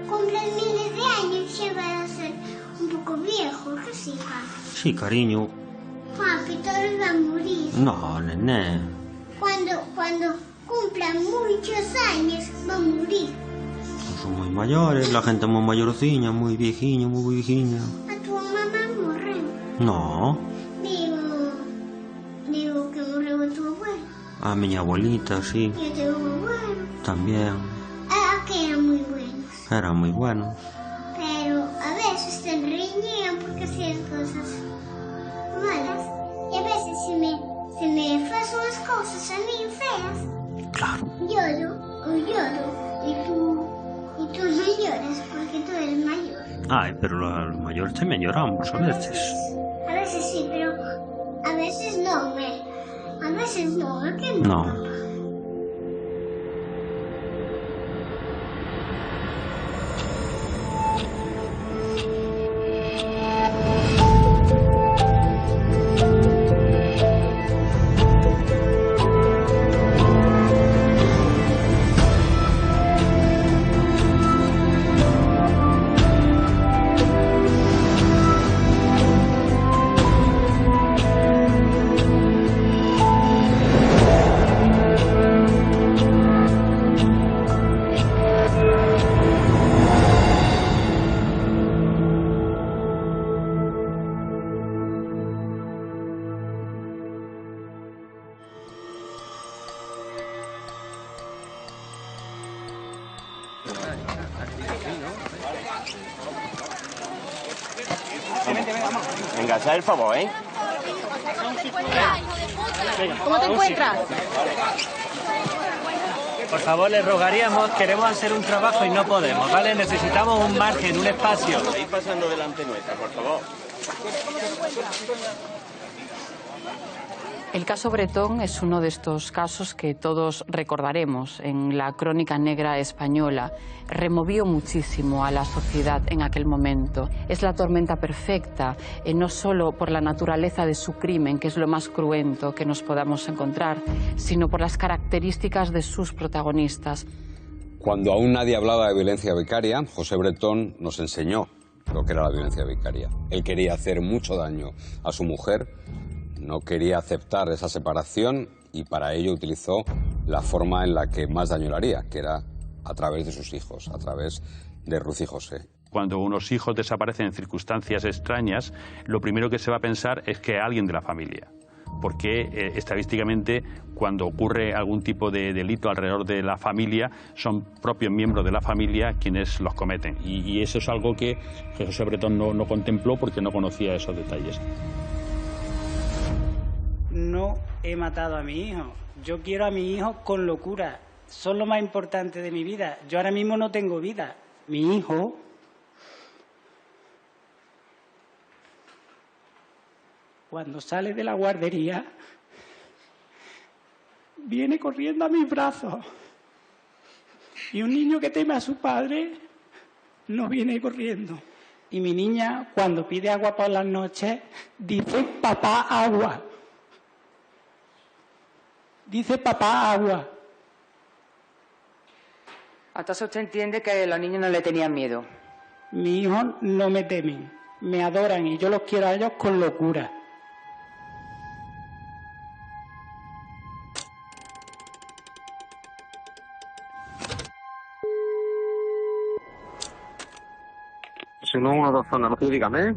cumplen miles de años y van a ser un poco viejos, ¿qué sí, papi? Sí, cariño. Papi, todos van a morir. No, nené. Cuando cumplan muchos años, van a morir. Son muy mayores, la gente muy mayorciña, muy viejiña, muy viejiña. A tu mamá morreu. No. Digo que morreu a tu abuelo. A mi abuelita, sí. Y a tu abuelo. También. Que eran muy buenos. Eran muy buenos. Pero a veces se reñían porque hacían cosas malas. Y a veces se me hacen las cosas a mí feas. Claro. Lloro. Y tú no lloras porque tú eres mayor. Ay, pero los mayores también lloramos a veces. A veces sí, pero a veces no, A veces no, ¿a qué no? No. Venga, haz el favor, ¿eh? ¿Cómo te encuentras? Por favor, les rogaríamos, queremos hacer un trabajo y no podemos, ¿vale? Necesitamos un margen, un espacio. Ir pasando delante nuestra, por favor. El caso Bretón es uno de estos casos que todos recordaremos en la crónica negra española. Removió muchísimo a la sociedad en aquel momento. Es la tormenta perfecta, no solo por la naturaleza de su crimen, que es lo más cruento que nos podamos encontrar, sino por las características de sus protagonistas. Cuando aún nadie hablaba de violencia vicaria, José Bretón nos enseñó lo que era la violencia vicaria. Él quería hacer mucho daño a su mujer, no quería aceptar esa separación y para ello utilizó la forma en la que más daño le haría, que era a través de sus hijos, a través de Ruth y José. Cuando unos hijos desaparecen en circunstancias extrañas, lo primero que se va a pensar es que alguien de la familia. Porque estadísticamente, cuando ocurre algún tipo de delito alrededor de la familia, son propios miembros de la familia quienes los cometen. Y eso es algo que José Bretón no contempló porque no conocía esos detalles. No he matado a mi hijo. Yo quiero a mi hijo con locura. Son lo más importante de mi vida. Yo ahora mismo no tengo vida. Mi hijo... cuando sale de la guardería, viene corriendo a mis brazos. Y un niño que teme a su padre no viene corriendo. Y mi niña, cuando pide agua por las noches, dice papá agua. Dice papá agua. Entonces usted entiende que los niños no le tenían miedo. Mis hijos no me temen, me adoran y yo los quiero a ellos con locura. Si no, una o dos zonas, dígame.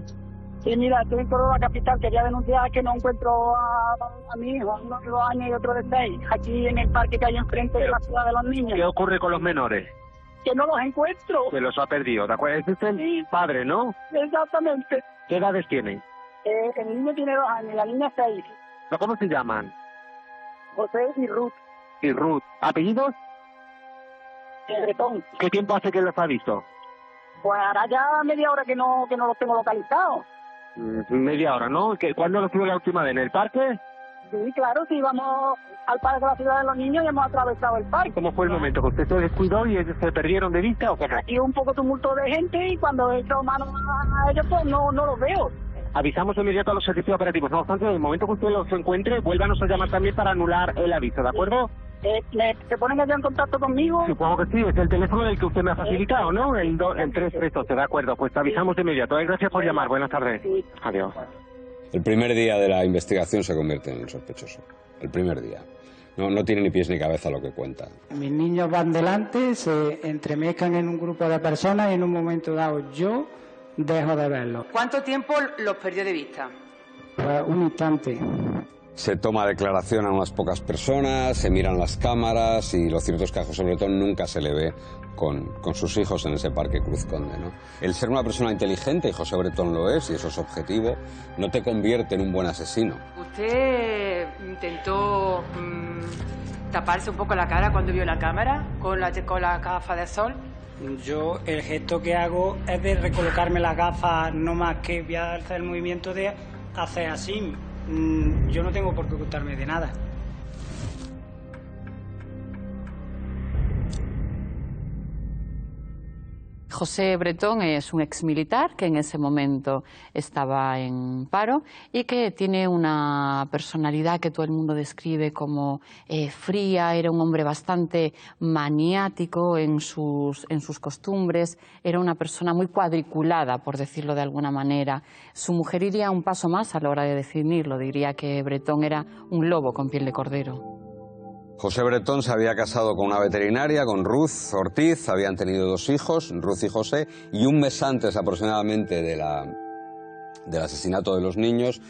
Sí, mira, estoy en Córdoba capital, quería denunciar que no encuentro a mi hijo, uno de 2 años y otro de 6, aquí en el parque que hay enfrente de la ciudad de los niños. ¿Qué ocurre con los menores? Que no los encuentro. Que los ha perdido, ¿de acuerdo? Es usted Sí. padre, ¿no? Exactamente. ¿Qué edades tienen? El niño tiene 2 años, la niña 6. ¿Cómo se llaman? José y Ruth. Y Ruth. ¿Apellidos? Bretón. ¿Qué tiempo hace que los ha visto? Pues hará ya media hora que no los tengo localizados. Media hora, ¿no? ¿Cuándo los tuvo la última vez? ¿En el parque? Sí, claro, sí, vamos al parque de la ciudad de los niños y hemos atravesado el parque. ¿Cómo fue el momento? ¿Que usted se descuidó y ellos se perdieron de vista o cómo? Aquí un poco tumulto de gente y cuando he hecho mano a ellos pues no los veo. Avisamos de inmediato a los servicios operativos. No obstante, en el momento que usted los encuentre, vuélvanos a llamar también para anular el aviso, ¿de acuerdo? ¿Se ponen allá en contacto conmigo? Supongo que sí, es el teléfono del que usted me ha facilitado, ¿no? El 332, de acuerdo, pues te avisamos de inmediato. Gracias por llamar, buenas tardes. Adiós. El primer día de la investigación se convierte en el sospechoso. El primer día. No tiene ni pies ni cabeza lo que cuenta. Mis niños van delante, se entremezclan en un grupo de personas y en un momento dado yo dejo de verlos. ¿Cuánto tiempo los perdió de vista? Pues un instante. Se toma declaración a unas pocas personas, se miran las cámaras y lo cierto es que a José Bretón nunca se le ve con sus hijos en ese parque Cruz Conde, ¿no? El ser una persona inteligente, y José Bretón lo es, y eso es objetivo, no te convierte en un buen asesino. ¿Usted intentó taparse un poco la cara cuando vio la cámara con la gafa de sol? Yo el gesto que hago es de recolocarme las gafas, no más que voy a hacer el movimiento de hacer así. Yo no tengo por qué ocultarme de nada. José Bretón es un exmilitar que en ese momento estaba en paro y que tiene una personalidad que todo el mundo describe como fría. Era un hombre bastante maniático en sus costumbres, era una persona muy cuadriculada, por decirlo de alguna manera. Su mujer iría un paso más a la hora de definirlo, diría que Bretón era un lobo con piel de cordero. José Bretón se había casado con una veterinaria, con Ruth Ortiz, habían tenido 2 hijos, Ruth y José, y un mes antes aproximadamente del asesinato de los niños,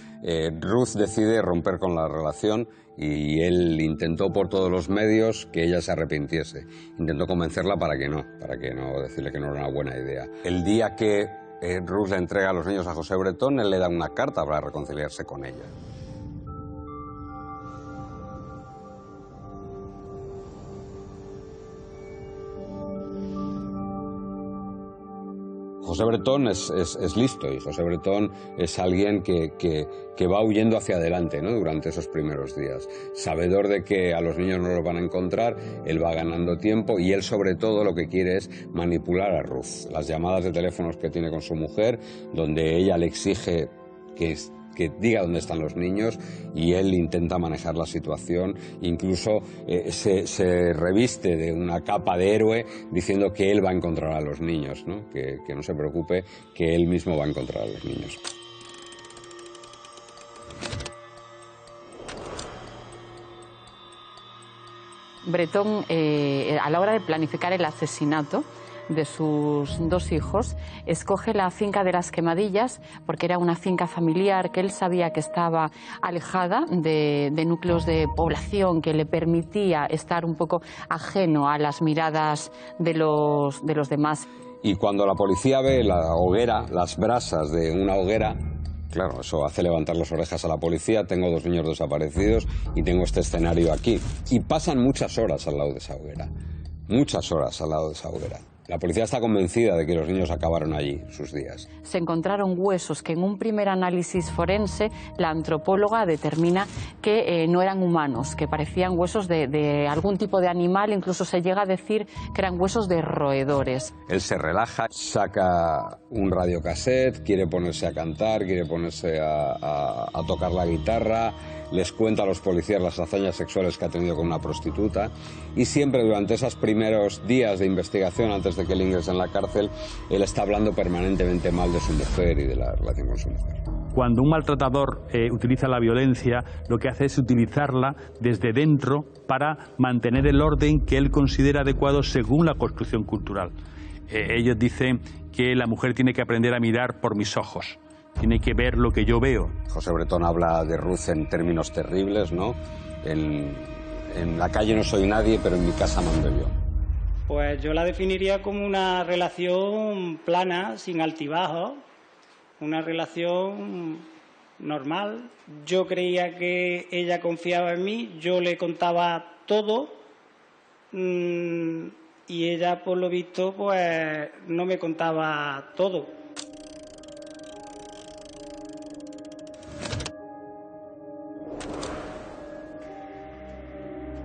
Ruth decide romper con la relación y él intentó por todos los medios que ella se arrepintiese. Intentó convencerla para que no, decirle que no era una buena idea. El día que Ruth le entrega a los niños a José Bretón, él le da una carta para reconciliarse con ella. José Bretón es listo y José Bretón es alguien que va huyendo hacia adelante, ¿no? Durante esos primeros días. Sabedor de que a los niños no los van a encontrar, él va ganando tiempo y él sobre todo lo que quiere es manipular a Ruth. Las llamadas de teléfonos que tiene con su mujer, donde ella le exige que diga dónde están los niños y él intenta manejar la situación, incluso se reviste de una capa de héroe diciendo que él va a encontrar a los niños, ¿no? Que no se preocupe, que él mismo va a encontrar a los niños. Bretón, a la hora de planificar el asesinato de sus 2 hijos, escoge la finca de las Quemadillas porque era una finca familiar que él sabía que estaba alejada de núcleos de población, que le permitía estar un poco ajeno a las miradas de los demás. Y cuando la policía ve la hoguera, las brasas de una hoguera, claro, eso hace levantar las orejas a la policía. Tengo 2 niños desaparecidos y tengo este escenario aquí. Y pasan muchas horas al lado de esa hoguera. Muchas horas al lado de esa hoguera. La policía está convencida de que los niños acabaron allí sus días. Se encontraron huesos que en un primer análisis forense la antropóloga determina que no eran humanos, que parecían huesos de algún tipo de animal, incluso se llega a decir que eran huesos de roedores. Él se relaja, saca un radiocassette, quiere ponerse a cantar, quiere ponerse a tocar la guitarra, les cuenta a los policías las hazañas sexuales que ha tenido con una prostituta y siempre durante esos primeros días de investigación, antes de que él ingrese en la cárcel, él está hablando permanentemente mal de su mujer y de la relación con su mujer. Cuando un maltratador utiliza la violencia, lo que hace es utilizarla desde dentro para mantener el orden que él considera adecuado según la construcción cultural. Ellos dicen que la mujer tiene que aprender a mirar por mis ojos. Tiene que ver lo que yo veo. José Bretón habla de Ruth en términos terribles, ¿no? En la calle no soy nadie, pero en mi casa mando yo. Pues yo la definiría como una relación plana, sin altibajos, una relación normal. Yo creía que ella confiaba en mí, yo le contaba todo y ella, por lo visto, pues no me contaba todo.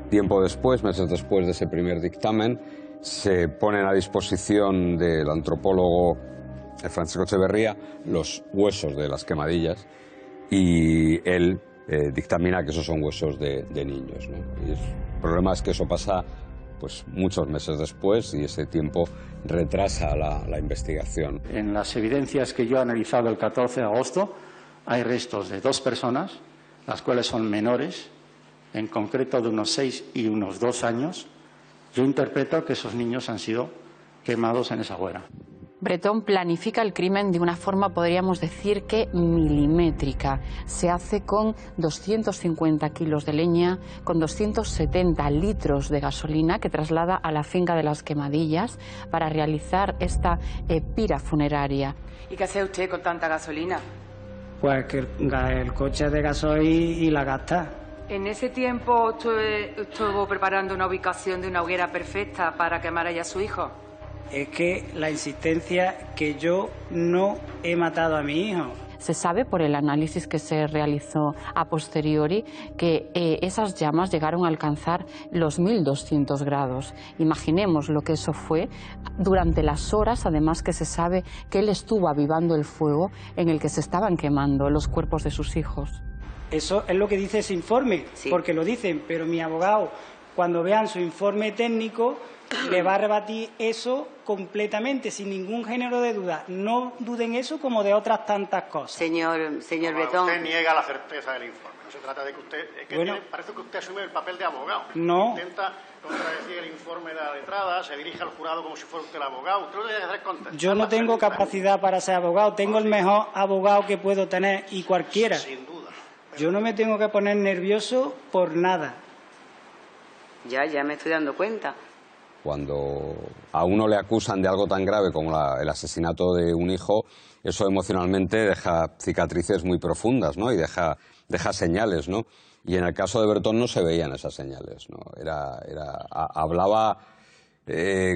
Tiempo después, meses después de ese primer dictamen, se ponen a disposición del antropólogo Francisco Echeverría los huesos de las Quemadillas y él dictamina que esos son huesos de niños, ¿no? Y El problema es que eso pasa pues muchos meses después y ese tiempo retrasa la investigación. En las evidencias que yo he analizado el 14 de agosto hay restos de 2 personas, las cuales son menores, en concreto de unos 6 y unos 2 años. Yo interpreto que esos niños han sido quemados en esa hoguera. Bretón planifica el crimen de una forma, podríamos decir, que milimétrica. Se hace con 250 kilos de leña, con 270 litros de gasolina que traslada a la finca de las Quemadillas para realizar esta pira funeraria. ¿Y qué hace usted con tanta gasolina? Pues que el coche de gasoil y la gasta. En ese tiempo usted estuvo preparando una ubicación de una hoguera perfecta para quemar a ella a su hijo. Es que la insistencia que yo no he matado a mi hijo. Se sabe por el análisis que se realizó a posteriori que esas llamas llegaron a alcanzar los 1200 grados. Imaginemos lo que eso fue durante las horas, además que se sabe que él estuvo avivando el fuego en el que se estaban quemando los cuerpos de sus hijos. Eso es lo que dice ese informe, sí, porque lo dicen, pero mi abogado, cuando vean su informe técnico, le va a rebatir eso completamente, sin ningún género de duda. No duden eso como de otras tantas cosas. Señor Bretón. Usted niega la certeza del informe. No se trata de que usted... Es que bueno, parece que usted asume el papel de abogado. No. Intenta contradecir el informe de la letrada, se dirige al jurado como si fuera usted el abogado. Usted lo debe hacer contestar. Yo no tengo capacidad para ser abogado. Tengo el mejor abogado que puedo tener y cualquiera. Sin duda. Yo no me tengo que poner nervioso por nada. Ya me estoy dando cuenta. Cuando a uno le acusan de algo tan grave como el asesinato de un hijo, eso emocionalmente deja cicatrices muy profundas, ¿no? Y deja señales, ¿no? Y en el caso de Bretón no se veían esas señales, ¿no? Hablaba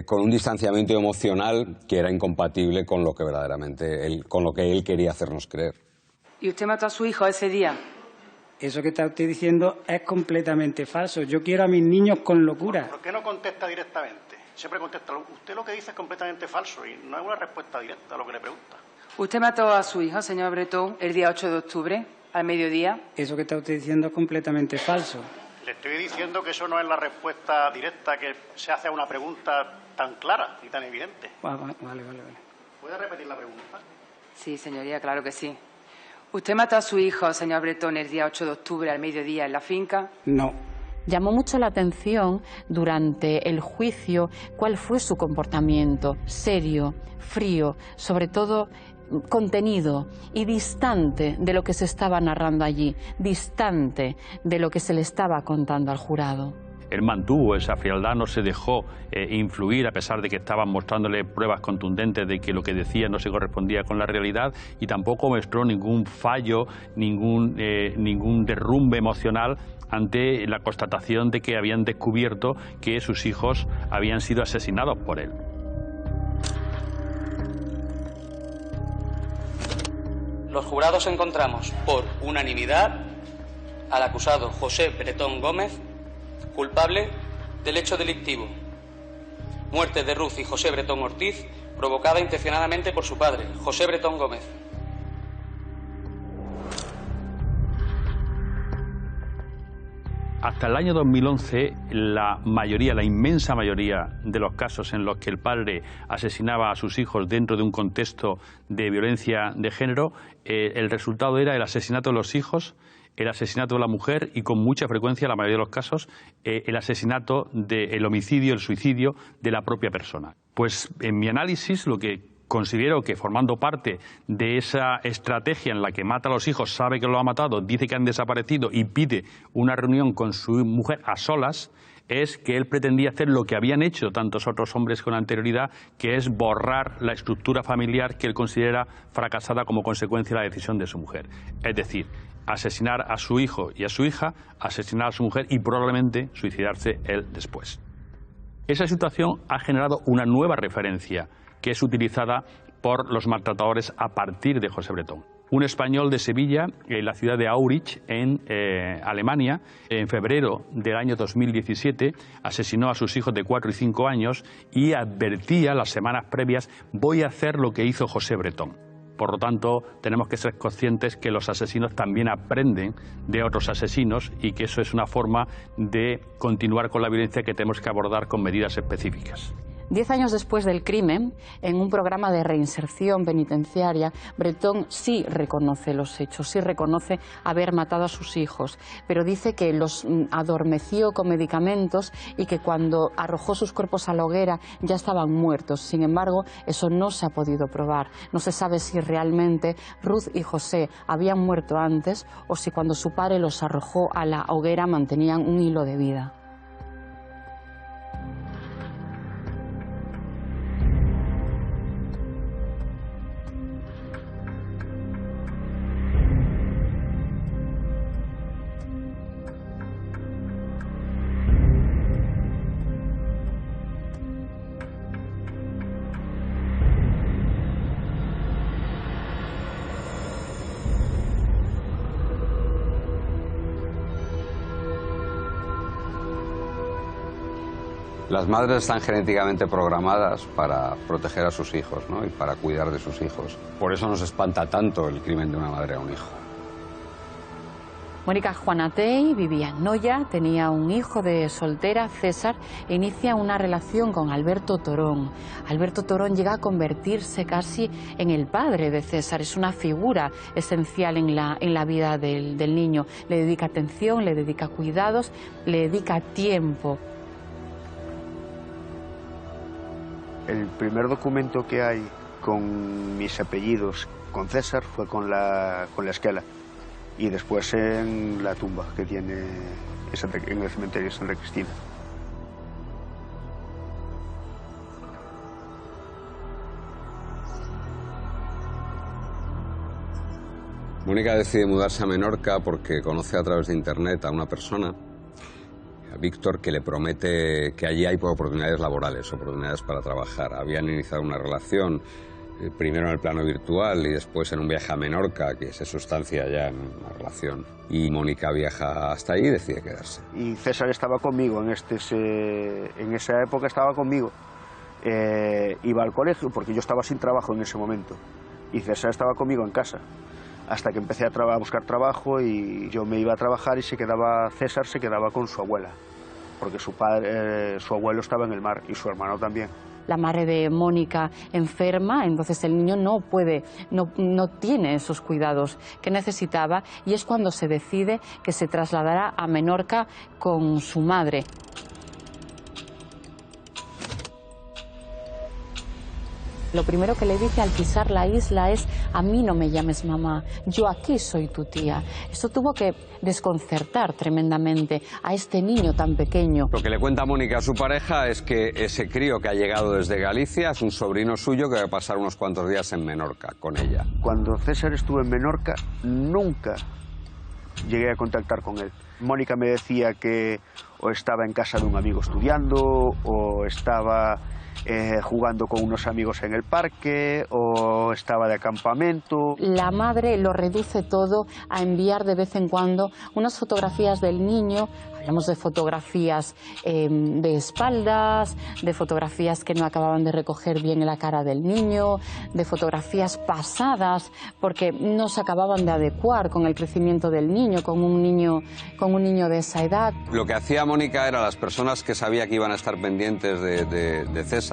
con un distanciamiento emocional que era incompatible con lo que verdaderamente con lo que él quería hacernos creer. ¿Y usted mató a su hijo ese día? Eso que está usted diciendo es completamente falso. Yo quiero a mis niños con locura. ¿Por qué no contesta directamente? Siempre contesta. Usted lo que dice es completamente falso y no es una respuesta directa a lo que le pregunta. ¿Usted mató a su hijo, señor Bretón, el día 8 de octubre, al mediodía? Eso que está usted diciendo es completamente falso. Le estoy diciendo que eso no es la respuesta directa que se hace a una pregunta tan clara y tan evidente. Vale. ¿Puede repetir la pregunta? Sí, señoría, claro que sí. ¿Usted mató a su hijo, señor Bretón, el día 8 de octubre al mediodía en la finca? No. Llamó mucho la atención durante el juicio cuál fue su comportamiento, serio, frío, sobre todo contenido y distante de lo que se estaba narrando allí, distante de lo que se le estaba contando al jurado. Él mantuvo esa frialdad, no se dejó influir a pesar de que estaban mostrándole pruebas contundentes de que lo que decía no se correspondía con la realidad y tampoco mostró ningún fallo, ningún derrumbe emocional ante la constatación de que habían descubierto que sus hijos habían sido asesinados por él. Los jurados encontramos por unanimidad al acusado José Bretón Gómez culpable del hecho delictivo. Muerte de Ruth y José Bretón Ortiz, provocada intencionadamente por su padre, José Bretón Gómez. Hasta el año 2011, la inmensa mayoría de los casos en los que el padre asesinaba a sus hijos dentro de un contexto de violencia de género, el resultado era el asesinato de los hijos, el asesinato de la mujer y con mucha frecuencia, la mayoría de los casos, el asesinato, el homicidio, el suicidio de la propia persona. Pues en mi análisis lo que considero que formando parte de esa estrategia en la que mata a los hijos, sabe que lo ha matado, dice que han desaparecido y pide una reunión con su mujer a solas, es que él pretendía hacer lo que habían hecho tantos otros hombres con anterioridad, que es borrar la estructura familiar que él considera fracasada como consecuencia de la decisión de su mujer. Es decir, asesinar a su hijo y a su hija, asesinar a su mujer y probablemente suicidarse él después. Esa situación ha generado una nueva referencia que es utilizada por los maltratadores a partir de José Bretón. Un español de Sevilla, en la ciudad de Aurich, en Alemania, en febrero del año 2017, asesinó a sus hijos de 4 y 5 años y advertía las semanas previas: voy a hacer lo que hizo José Bretón. Por lo tanto, tenemos que ser conscientes que los asesinos también aprenden de otros asesinos y que eso es una forma de continuar con la violencia que tenemos que abordar con medidas específicas. 10 años después del crimen, en un programa de reinserción penitenciaria, Bretón sí reconoce los hechos, sí reconoce haber matado a sus hijos, pero dice que los adormeció con medicamentos y que cuando arrojó sus cuerpos a la hoguera ya estaban muertos. Sin embargo, eso no se ha podido probar. No se sabe si realmente Ruth y José habían muerto antes o si cuando su padre los arrojó a la hoguera mantenían un hilo de vida. Las madres están genéticamente programadas para proteger a sus hijos, ¿no? Y para cuidar de sus hijos. Por eso nos espanta tanto el crimen de una madre a un hijo. Mónica Juanatey vivía en Noya, tenía un hijo de soltera, César, e inicia una relación con Alberto Torón. Alberto Torón llega a convertirse casi en el padre de César, es una figura esencial en la vida del niño. Le dedica atención, le dedica cuidados, le dedica tiempo. El primer documento que hay con mis apellidos con César fue con la esquela y después en la tumba que tiene en el cementerio de Santa Cristina. Mónica decide mudarse a Menorca porque conoce a través de internet a una persona, a Víctor, que le promete que allí hay oportunidades laborales, oportunidades para trabajar. Habían iniciado una relación, primero en el plano virtual y después en un viaje a Menorca, que se sustancia ya en una relación. Y Mónica viaja hasta allí y decide quedarse. Y César estaba conmigo, en esa época estaba conmigo. Iba al colegio porque yo estaba sin trabajo en ese momento. Y César estaba conmigo en casa. Hasta que empecé a buscar trabajo y yo me iba a trabajar y César se quedaba con su abuela, porque su abuelo estaba en el mar y su hermano también. La madre de Mónica enferma, entonces el niño no tiene esos cuidados que necesitaba y es cuando se decide que se trasladará a Menorca con su madre. Lo primero que le dice al pisar la isla es: a mí no me llames mamá, yo aquí soy tu tía. Esto tuvo que desconcertar tremendamente a este niño tan pequeño. Lo que le cuenta Mónica a su pareja es que ese crío que ha llegado desde Galicia es un sobrino suyo que va a pasar unos cuantos días en Menorca con ella. Cuando César estuvo en Menorca, nunca llegué a contactar con él. Mónica me decía que o estaba en casa de un amigo estudiando o estaba jugando con unos amigos en el parque o estaba de acampamento. La madre lo reduce todo a enviar de vez en cuando unas fotografías del niño. Hablamos de fotografías de espaldas, de fotografías que no acababan de recoger bien la cara del niño, de fotografías pasadas porque no se acababan de adecuar con el crecimiento del niño, con un niño de esa edad. Lo que hacía Mónica era, las personas que sabía que iban a estar pendientes de César,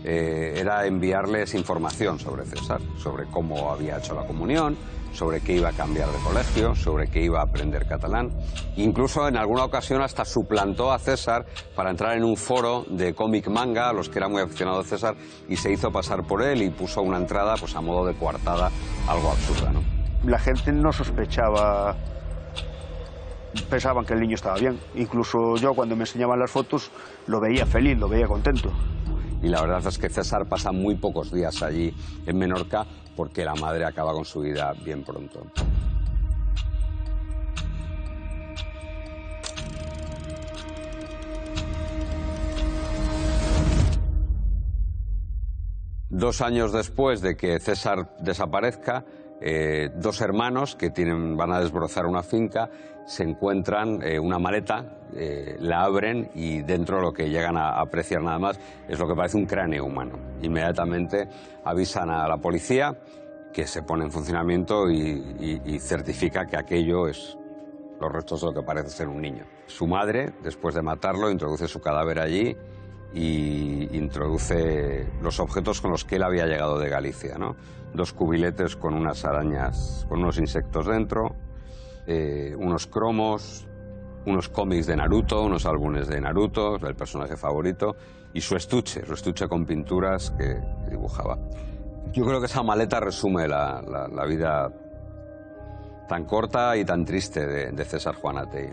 era enviarles información sobre César, sobre cómo había hecho la comunión, sobre qué iba a cambiar de colegio, sobre qué iba a aprender catalán. Incluso en alguna ocasión hasta suplantó a César para entrar en un foro de cómic manga, a los que era muy aficionado a César, y se hizo pasar por él y puso una entrada pues a modo de coartada, algo absurda, ¿no? La gente no sospechaba, pensaban que el niño estaba bien. Incluso yo, cuando me enseñaban las fotos, lo veía feliz, lo veía contento. Y la verdad es que César pasa muy pocos días allí en Menorca porque la madre acaba con su vida bien pronto. Dos años después de que César desaparezca, dos hermanos que van a desbrozar una finca se encuentran una maleta, la abren y dentro lo que llegan a apreciar nada más es lo que parece un cráneo humano. Inmediatamente avisan a la policía que se pone en funcionamiento y certifica que aquello es los restos de lo que parece ser un niño. Su madre, después de matarlo, introduce su cadáver allí y introduce los objetos con los que él había llegado de Galicia, ¿no? 2 cubiletes con unas arañas, con unos insectos dentro, unos cromos, unos cómics de Naruto, unos álbumes de Naruto, del personaje favorito, y su estuche con pinturas que dibujaba. Yo creo que esa maleta resume la vida tan corta y tan triste de César Juanatey.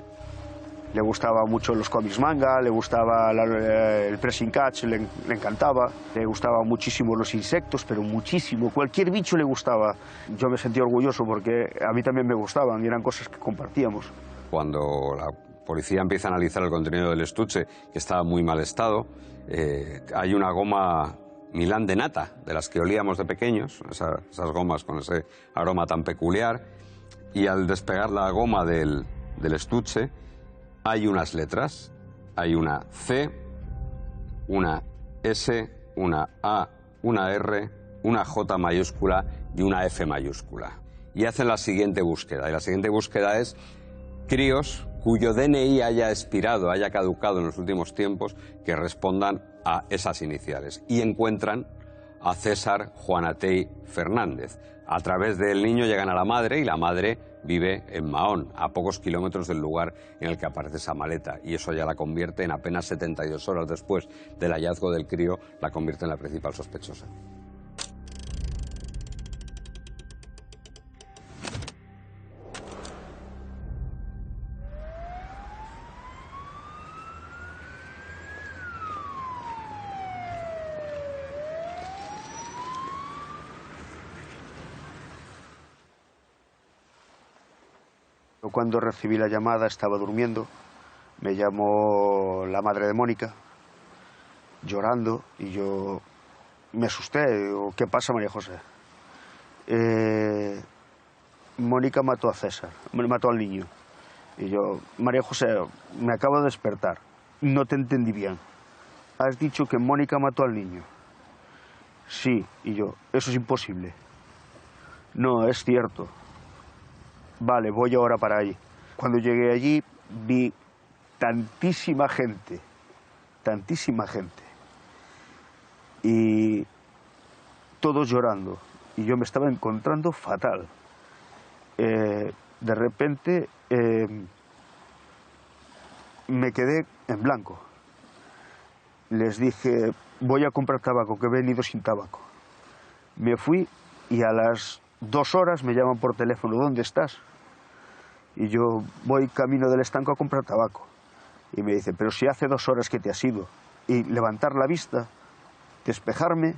Le gustaba mucho los cómics manga, le gustaba el pressing catch, le encantaba. Le gustaban muchísimo los insectos, pero muchísimo. Cualquier bicho le gustaba. Yo me sentí orgulloso porque a mí también me gustaban y eran cosas que compartíamos. Cuando la policía empieza a analizar el contenido del estuche, que estaba en muy mal estado, hay una goma Milán de nata, de las que olíamos de pequeños, esas gomas con ese aroma tan peculiar, y al despegar la goma del estuche hay unas letras, hay una C, una S, una A, una R, una J mayúscula y una F mayúscula. Y hacen la siguiente búsqueda, y la siguiente búsqueda es críos cuyo DNI haya expirado, haya caducado en los últimos tiempos, que respondan a esas iniciales. Y encuentran a César Juanatey Fernández. A través del niño llegan a la madre y la madre vive en Mahón, a pocos kilómetros del lugar en el que aparece esa maleta. Y eso ya la convierte en apenas 72 horas después del hallazgo del crío, la convierte en la principal sospechosa. Cuando recibí la llamada estaba durmiendo, me llamó la madre de Mónica, llorando, y yo me asusté. Digo, ¿qué pasa, María José? Mónica mató a César, me mató al niño. Y yo, María José, me acabo de despertar, no te entendí bien. ¿Has dicho que Mónica mató al niño? Sí. Y yo, eso es imposible. No, es cierto. Vale, voy ahora para allí. Cuando llegué allí vi tantísima gente, y todos llorando, y yo me estaba encontrando fatal. De repente me quedé en blanco. Les dije, voy a comprar tabaco, que he venido sin tabaco. Me fui y a las 2 horas me llaman por teléfono, ¿dónde estás? Y yo voy camino del estanco a comprar tabaco. Y me dicen, pero si hace 2 horas que te has ido. Y levantar la vista, despejarme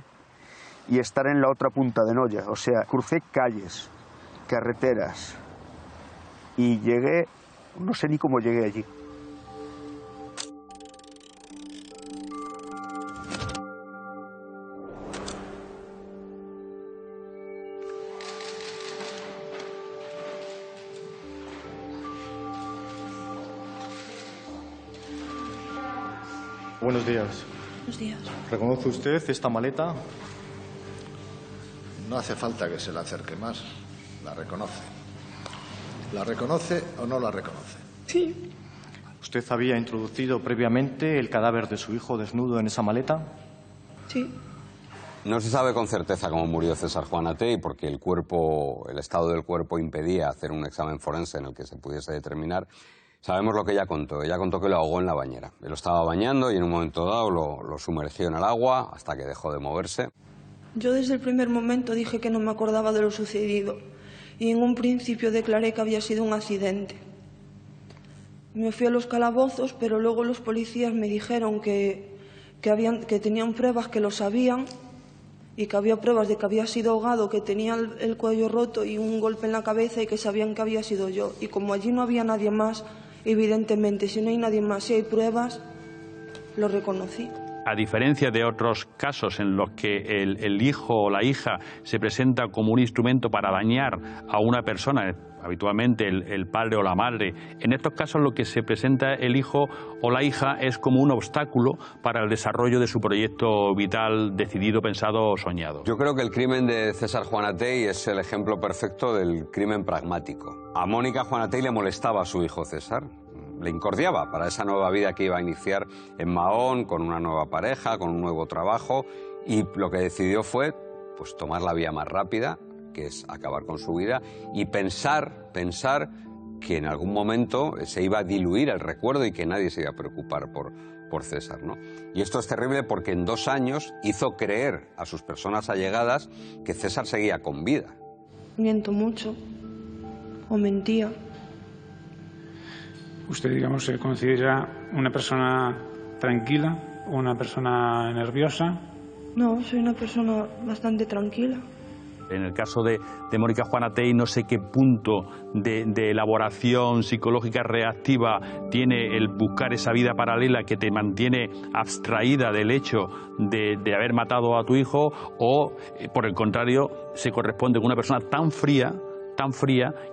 y estar en la otra punta de Noya. O sea, crucé calles, carreteras y llegué, no sé ni cómo llegué allí. Buenos días. Buenos días. ¿Reconoce usted esta maleta? No hace falta que se la acerque más. La reconoce. ¿La reconoce o no la reconoce? Sí. ¿Usted había introducido previamente el cadáver de su hijo desnudo en esa maleta? Sí. No se sabe con certeza cómo murió César Juanatey, porque el estado del cuerpo impedía hacer un examen forense en el que se pudiese determinar. Sabemos lo que ella contó. Ella contó que lo ahogó en la bañera. Él lo estaba bañando y en un momento dado lo sumergió en el agua hasta que dejó de moverse. Yo desde el primer momento dije que no me acordaba de lo sucedido y en un principio declaré que había sido un accidente. Me fui a los calabozos, pero luego los policías me dijeron que tenían pruebas, que lo sabían, y que había pruebas de que había sido ahogado, que tenía el cuello roto y un golpe en la cabeza y que sabían que había sido yo. Y como allí no había nadie más, evidentemente, si no hay nadie más, si hay pruebas, lo reconocí. a diferencia de otros casos en los que el hijo o la hija se presenta como un instrumento para dañar a una persona, habitualmente el padre o la madre, en estos casos lo que se presenta el hijo o la hija es como un obstáculo para el desarrollo de su proyecto vital decidido, pensado o soñado. Yo creo que el crimen de César Juanatey es el ejemplo perfecto del crimen pragmático. A Mónica Juanatey le molestaba a su hijo César, le incordiaba para esa nueva vida que iba a iniciar en Mahón, con una nueva pareja, con un nuevo trabajo, y lo que decidió fue pues tomar la vía más rápida, que es acabar con su vida, y pensar que en algún momento se iba a diluir el recuerdo y que nadie se iba a preocupar por César, ¿no? Y esto es terrible porque en 2 años hizo creer a sus personas allegadas que César seguía con vida. Miento mucho, o mentía. ¿Usted, digamos, se considera una persona tranquila o una persona nerviosa? No, soy una persona bastante tranquila. En el caso de Mónica Juanatey, no sé qué punto de elaboración psicológica reactiva tiene el buscar esa vida paralela que te mantiene abstraída del hecho de haber matado a tu hijo, o, por el contrario, se corresponde con una persona tan fría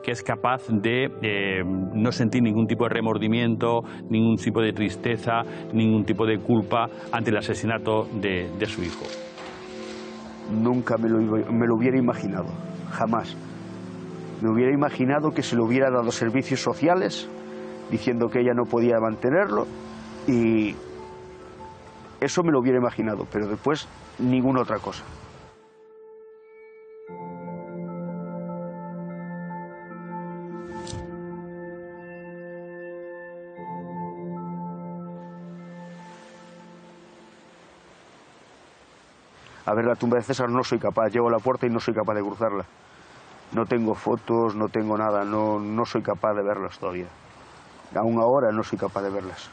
que es capaz de no sentir ningún tipo de remordimiento, ningún tipo de tristeza, ningún tipo de culpa ante el asesinato de su hijo. Nunca me lo hubiera imaginado, jamás. Me hubiera imaginado que se le hubiera dado servicios sociales, diciendo que ella no podía mantenerlo, y eso me lo hubiera imaginado, pero después ninguna otra cosa. A ver, la tumba de César no soy capaz, llego a la puerta y no soy capaz de cruzarla. No tengo fotos, no tengo nada, no soy capaz de verlas todavía. Aún ahora no soy capaz de verlas.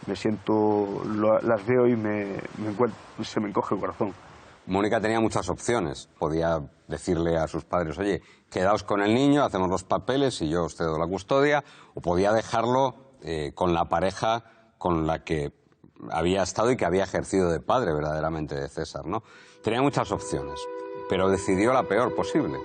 Me siento, las veo y se me encoge el corazón. Mónica tenía muchas opciones. Podía decirle a sus padres, oye, quedaos con el niño, hacemos los papeles y yo os cedo la custodia, o podía dejarlo con la pareja con la que había estado y que había ejercido de padre verdaderamente de César, ¿no? Tenía muchas opciones, pero decidió la peor posible.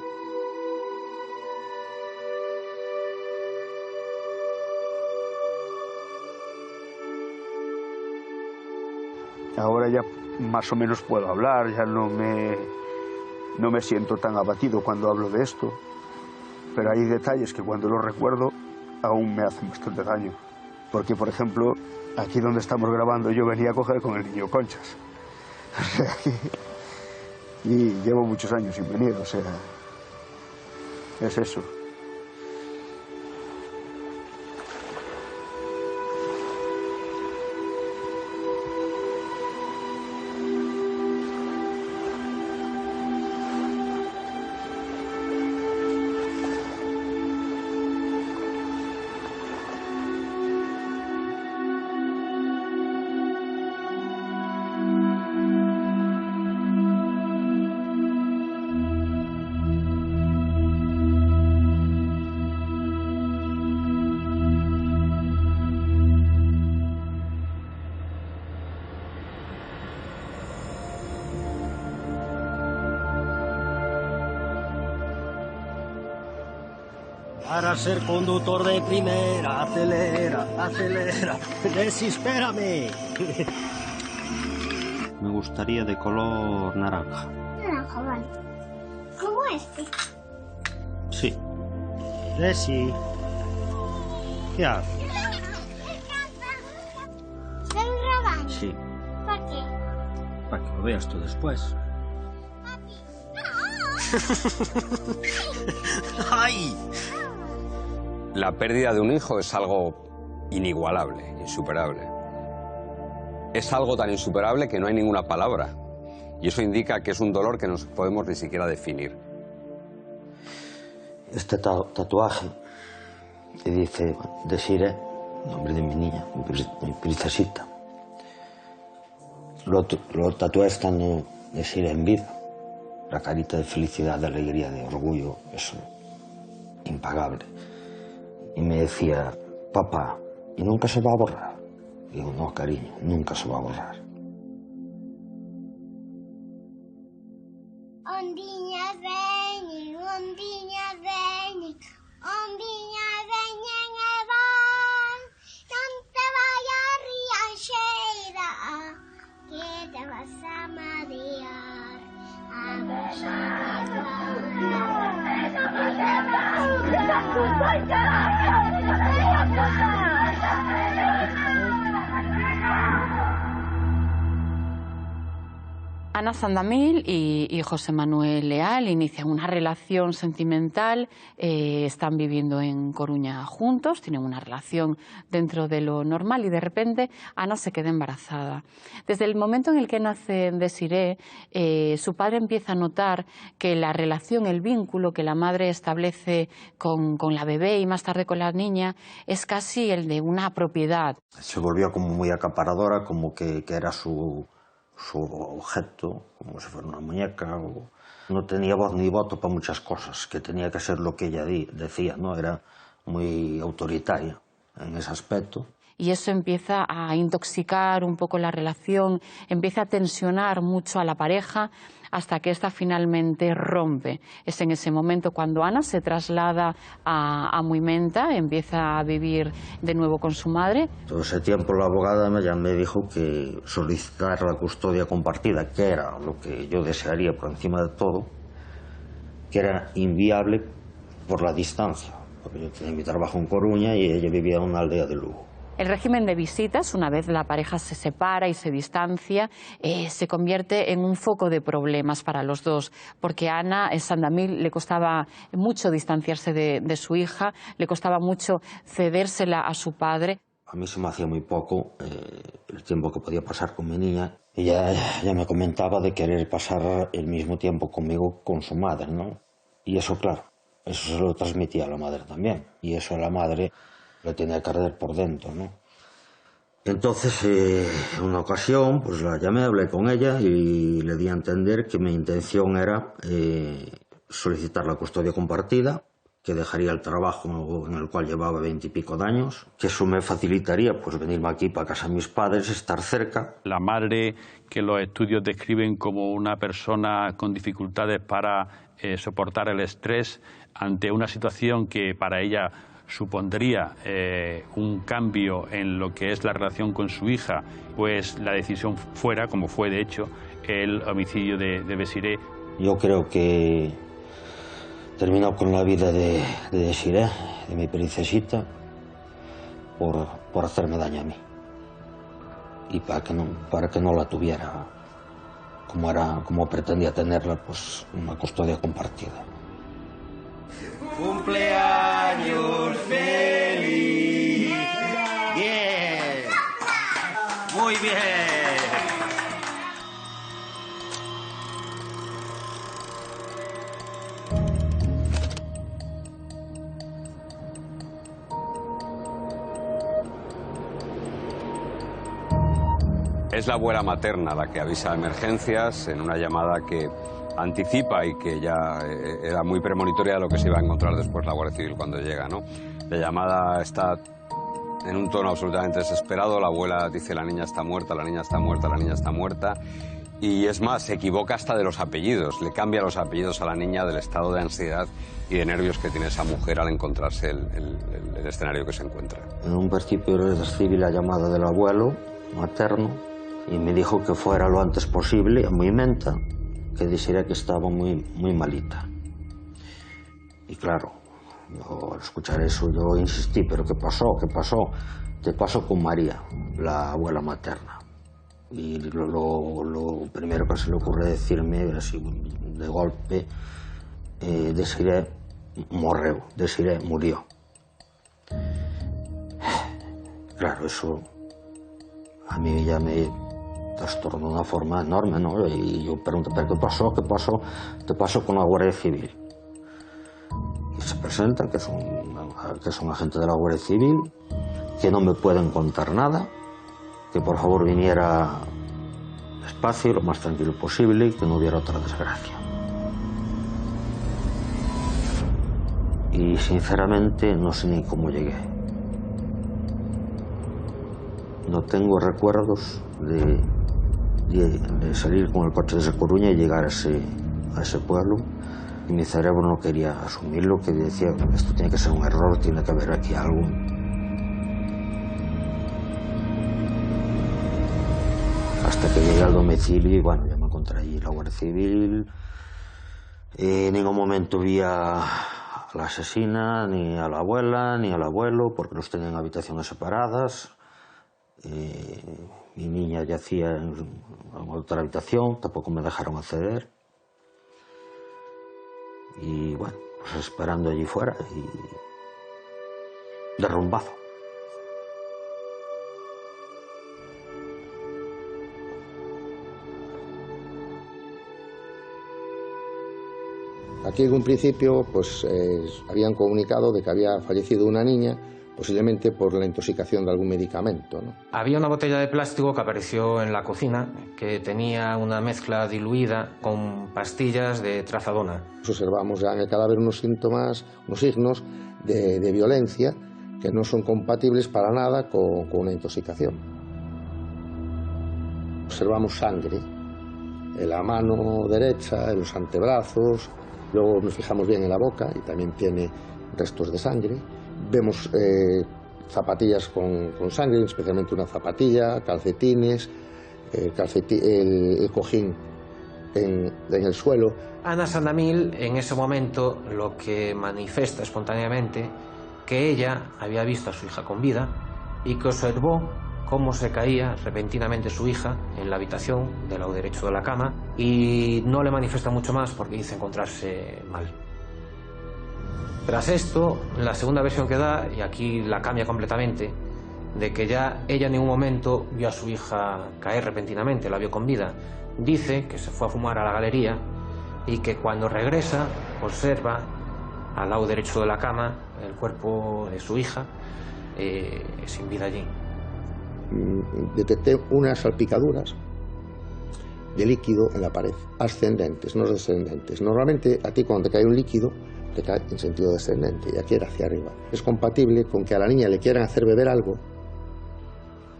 Ahora ya más o menos puedo hablar, ya no me siento tan abatido cuando hablo de esto, pero hay detalles que cuando los recuerdo aún me hacen bastante daño. Porque, por ejemplo, aquí donde estamos grabando yo venía a coger con el niño conchas. O sea, y llevo muchos años sin venir, o sea, es eso. Para ser conductor de primera, acelera, acelera, desespérame. Me gustaría de color naranja. Naranja, vale. Como este. Sí. Desi, ¿qué haces? ¿Estás grabando? Sí. ¿Para qué? Para que lo veas tú después. ¡Ay! La pérdida de un hijo es algo inigualable, insuperable. Es algo tan insuperable que no hay ninguna palabra. Y eso indica que es un dolor que no podemos ni siquiera definir. Este tatuaje que dice Desiree, nombre de mi niña, mi princesita. Lo tatué estando Desiree en vida. La carita de felicidad, de alegría, de orgullo, eso, impagable. Y me decía, papá, ¿y nunca se va a borrar? Digo, no, cariño, nunca se va a borrar. vas a marear, vamos a Ana Sandamil y José Manuel Leal inician una relación sentimental, están viviendo en Coruña juntos, tienen una relación dentro de lo normal y de repente Ana se queda embarazada. Desde el momento en el que nace Desiré, su padre empieza a notar que la relación, el vínculo que la madre establece con la bebé y más tarde con la niña es casi el de una propiedad. Se volvió como muy acaparadora, como que era su objeto, como si fuera una muñeca. No tenía voz ni voto para muchas cosas, que tenía que ser lo que ella decía, ¿no? Era muy autoritaria en ese aspecto. Y eso empieza a intoxicar un poco la relación, empieza a tensionar mucho a la pareja hasta que ésta finalmente rompe. Es en ese momento cuando Ana se traslada a Muimenta, empieza a vivir de nuevo con su madre. Todo ese tiempo la abogada ya me dijo que solicitar la custodia compartida, que era lo que yo desearía por encima de todo, que era inviable por la distancia, porque yo tenía mi trabajo en Coruña y ella vivía en una aldea de Lugo. El régimen de visitas, una vez la pareja se separa y se distancia, se convierte en un foco de problemas para los dos, porque a Ana Sandamil le costaba mucho distanciarse de su hija, le costaba mucho cedérsela a su padre. A mí se me hacía muy poco el tiempo que podía pasar con mi niña. Ella ya me comentaba de querer pasar el mismo tiempo conmigo con su madre, ¿no? Y eso, claro, eso se lo transmitía a la madre también, y eso a la madre le tenía que arder por dentro, ¿no? Entonces, en una ocasión, pues la llamé, hablé con ella y le di a entender que mi intención era solicitar la custodia compartida, que dejaría el trabajo en el cual llevaba 20 y pico de años, que eso me facilitaría pues venirme aquí para casa de mis padres, estar cerca. La madre, que los estudios describen como una persona con dificultades para soportar el estrés ante una situación que para ella supondría un cambio en lo que es la relación con su hija, pues la decisión fuera, como fue de hecho, el homicidio de Desiré. Yo creo que terminó con la vida de Desiré, de mi princesita, por hacerme daño a mí. Y para que no la tuviera como pretendía tenerla, pues una custodia compartida. ¡Cumpleaños feliz! ¡Bien! ¡Muy bien! Es la abuela materna la que avisa de emergencias en una llamada que anticipa y que ya era muy premonitoria de lo que se iba a encontrar después la Guardia Civil cuando llega, ¿no? La llamada está en un tono absolutamente desesperado, la abuela dice la niña está muerta, la niña está muerta, la niña está muerta, y es más, se equivoca hasta de los apellidos, le cambia los apellidos a la niña del estado de ansiedad y de nervios que tiene esa mujer al encontrarse el escenario que se encuentra. En un principio recibí la llamada del abuelo materno y me dijo que fuera lo antes posible a Muimenta, que decía que estaba muy malita. Y claro, yo, al escuchar eso yo insistí, ¿pero qué pasó? ¿Qué pasó? Te paso con María, la abuela materna. Y lo primero que se le ocurre decirme, así de golpe, Desiré murió. Claro, eso a mí ya me trastornó de una forma enorme, ¿no? Y yo pregunto, ¿pero qué pasó? ¿Qué pasó? Te paso con la Guardia Civil. Y se presenta que es un agente de la Guardia Civil, que no me pueden contar nada, que por favor viniera despacio, lo más tranquilo posible y que no hubiera otra desgracia. Y sinceramente no sé ni cómo llegué. No tengo recuerdos de salir con el coche desde Coruña y llegar a ese pueblo. Y mi cerebro no quería asumirlo, que decía, esto tiene que ser un error, tiene que haber aquí algo. Hasta Hasta que llegué al domicilio y bueno, ya me encontré allí la Guardia Civil. En ningún momento vi a la asesina, ni a la abuela, ni al abuelo, porque los tenían en habitaciones separadas. Mi niña yacía en otra habitación, tampoco me dejaron acceder. Y bueno, pues esperando allí fuera y derrumbazo. Aquí en un principio pues habían comunicado de que había fallecido una niña, posiblemente por la intoxicación de algún medicamento, ¿no? Había una botella de plástico que apareció en la cocina que tenía una mezcla diluida con pastillas de trazadona. Observamos ya en el cadáver unos síntomas, unos signos de violencia que no son compatibles para nada con una intoxicación. Observamos sangre en la mano derecha, en los antebrazos. Luego nos fijamos bien en la boca y también tiene restos de sangre. Vemos zapatillas con sangre, especialmente una zapatilla, calcetines, el cojín en el suelo. Ana Sandamil en ese momento lo que manifiesta espontáneamente que ella había visto a su hija con vida y que observó cómo se caía repentinamente su hija en la habitación del lado derecho de la cama, y no le manifiesta mucho más porque dice encontrarse mal. Tras esto, la segunda versión que da, y aquí la cambia completamente, de que ya ella en ningún momento vio a su hija caer repentinamente, la vio con vida. Dice que se fue a fumar a la galería y que cuando regresa observa al lado derecho de la cama el cuerpo de su hija sin vida allí. Detecté unas salpicaduras de líquido en la pared, ascendentes, no descendentes. Normalmente a ti cuando te cae un líquido te cae en sentido descendente y aquí era hacia arriba. Es compatible con que a la niña le quieran hacer beber algo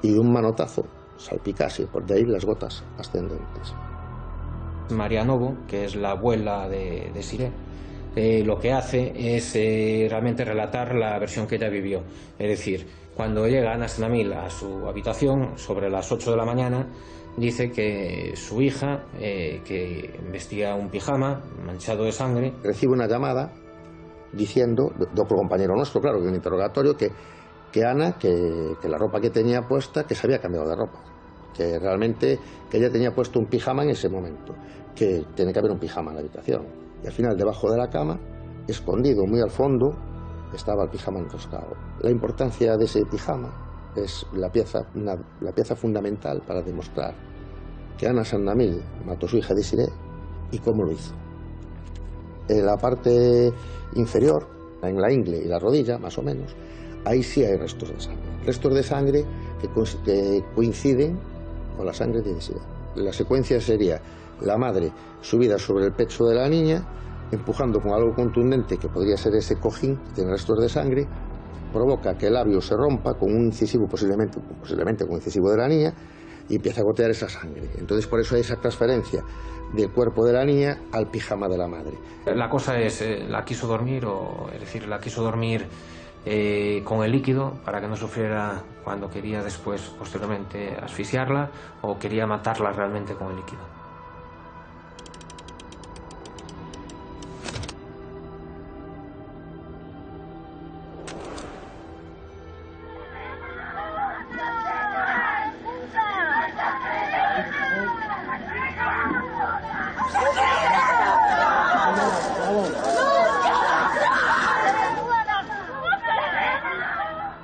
y de un manotazo salpicase, por de ahí las gotas ascendentes. María Novo, que es la abuela de Siré, lo que hace es realmente relatar la versión que ella vivió. Es decir, cuando llega Ana Sandamil a su habitación sobre las 8 de la mañana, dice que su hija, que vestía un pijama manchado de sangre... Recibe una llamada diciendo, de otro compañero nuestro, claro, que en un interrogatorio, que Ana, que la ropa que tenía puesta, que se había cambiado de ropa, que realmente que ella tenía puesto un pijama en ese momento, que tiene que haber un pijama en la habitación. Y al final, debajo de la cama, escondido muy al fondo, estaba el pijama enroscado. La importancia de ese pijama es la pieza fundamental para demostrar que Ana Sandamil mató a su hija Desiré y cómo lo hizo. En la parte inferior, en la ingle y la rodilla, más o menos, ahí sí hay restos de sangre. Restos de sangre que coinciden con la sangre de Desiré. La secuencia sería la madre subida sobre el pecho de la niña, empujando con algo contundente, que podría ser ese cojín que tiene restos de sangre, provoca que el labio se rompa con un incisivo, posiblemente con un incisivo de la niña, y empieza a gotear esa sangre. Entonces por eso hay esa transferencia del cuerpo de la niña al pijama de la madre. La cosa es, la quiso dormir, es decir, la quiso dormir con el líquido para que no sufriera cuando quería después, posteriormente, asfixiarla, o quería matarla realmente con el líquido.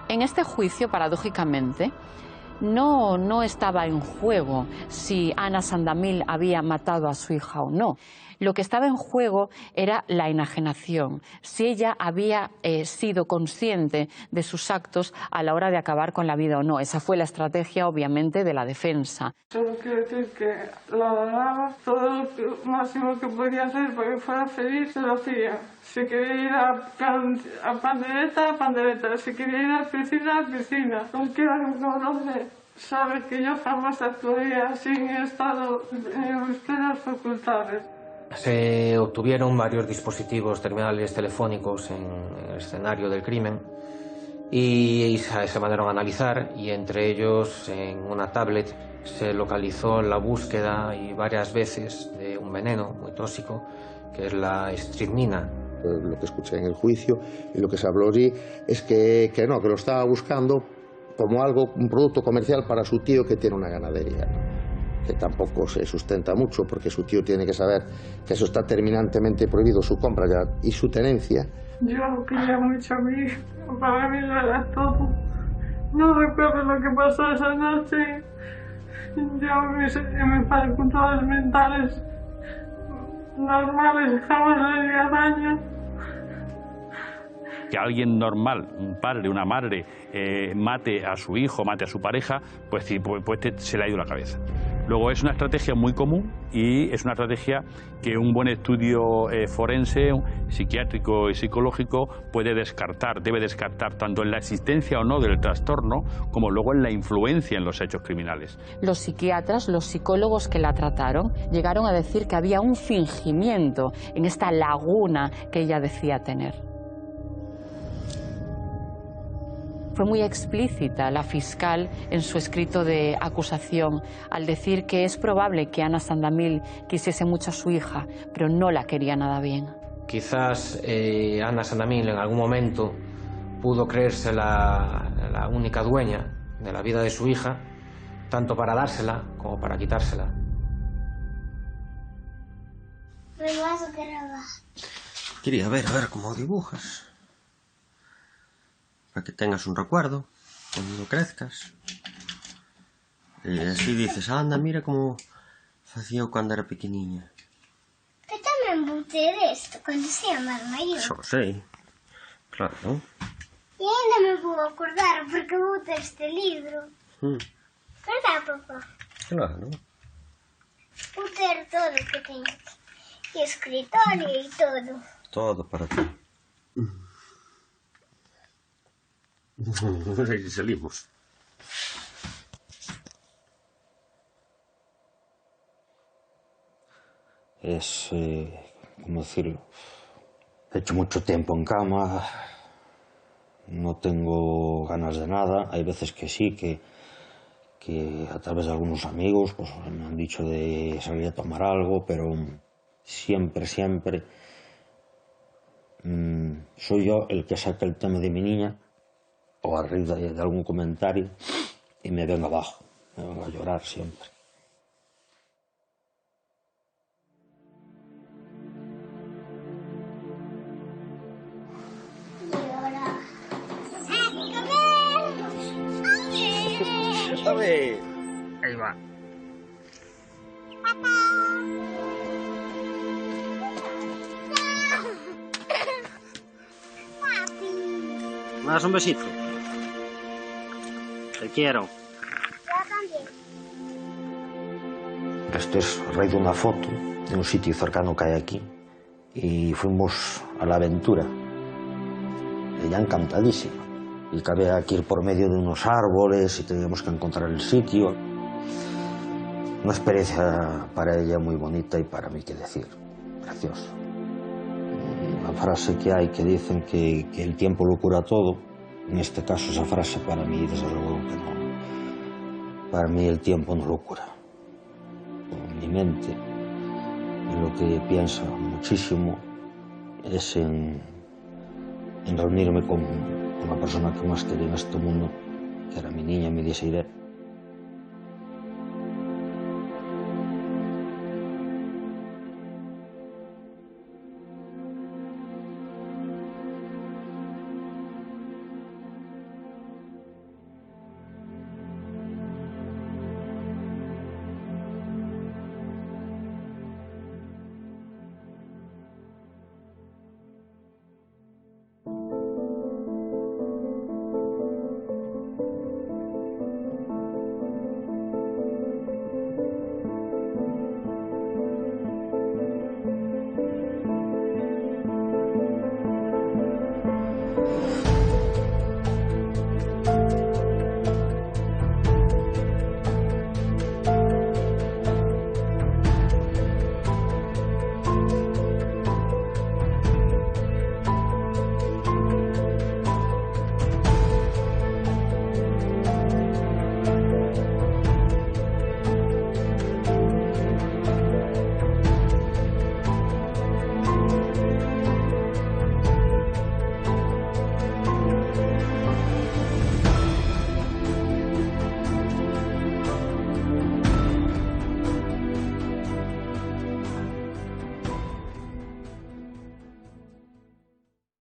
En este juicio, paradójicamente, no estaba en juego si Ana Sandamil había matado a su hija o no. Lo que estaba en juego era la enajenación, si ella había sido consciente de sus actos a la hora de acabar con la vida o no. Esa fue la estrategia, obviamente, de la defensa. Solo quiero decir que la adoraba, todo lo máximo que podía hacer para que fuera feliz se lo hacía. Si quería ir a pandereta, si quería ir a piscina. Cualquiera que me conoce sabe que yo jamás actuaría sin estado en plenas facultades. Se obtuvieron varios dispositivos terminales telefónicos en el escenario del crimen y se mandaron a analizar, y entre ellos en una tablet Se localizó la búsqueda y varias veces de un veneno muy tóxico, que es la estridnina. Lo que escuché en el juicio y lo que se habló allí es que no, que lo estaba buscando como algo, un producto comercial para su tío que tiene una ganadería, que tampoco se sustenta mucho porque su tío tiene que saber que eso está terminantemente prohibido, su compra ya y su tenencia. Yo quería mucho a mi hijo, para mí lo era todo. No recuerdo lo que pasó esa noche. Yo en mis facultades mentales normales jamás le haría daño. Que alguien normal, un padre, una madre, mate a su hijo, mate a su pareja, pues se le ha ido la cabeza. Luego es una estrategia muy común y es una estrategia que un buen estudio forense, psiquiátrico y psicológico puede descartar, debe descartar tanto en la existencia o no del trastorno como luego en la influencia en los hechos criminales. Los psiquiatras, los psicólogos que la trataron, llegaron a decir que había un fingimiento en esta laguna que ella decía tener. Fue muy explícita la fiscal en su escrito de acusación al decir que es probable que Anna Sandamil quisiese mucho a su hija, pero no la quería nada bien. Quizás Anna Sandamil en algún momento pudo creerse la única dueña de la vida de su hija, tanto para dársela como para quitársela. Quería ver cómo dibujas. Para que tengas un recuerdo cuando crezcas. Y así dices, anda, mira como hacía cuando era pequeniña. Eu tamén vou ter isto quando sea máis maior. Eso sei, claro. E ainda me vou acordar porque vou ter este libro. Verdad, papá? Claro. Vou ter todo o que teño aquí. E escritorio e todo. Todo para ti. Ahí salimos. Es, ¿cómo decirlo? He hecho mucho tiempo en cama, no tengo ganas de nada. Hay veces que sí, que a través de algunos amigos pues, me han dicho de salir a tomar algo, pero siempre soy yo el que saca el tema de mi niña o arriba de algún comentario y me vengo abajo, me vengo a llorar siempre. A ver, ahí va. ¿Me das un besito? Te quiero. Yo también. Esto es a raíz de una foto de un sitio cercano que hay aquí y fuimos a la aventura. Ella encantadísima. Y que había que ir por medio de unos árboles y teníamos que encontrar el sitio. Una experiencia para ella muy bonita y para mí, qué decir, preciosa. Una frase que hay que dicen que el tiempo lo cura todo. En este caso esa frase para mí, desde luego que no. Para mí el tiempo no lo cura. Mi mente, en lo que piensa muchísimo, es en reunirme con la persona que más quería en este mundo, que era mi niña, mi Desiree,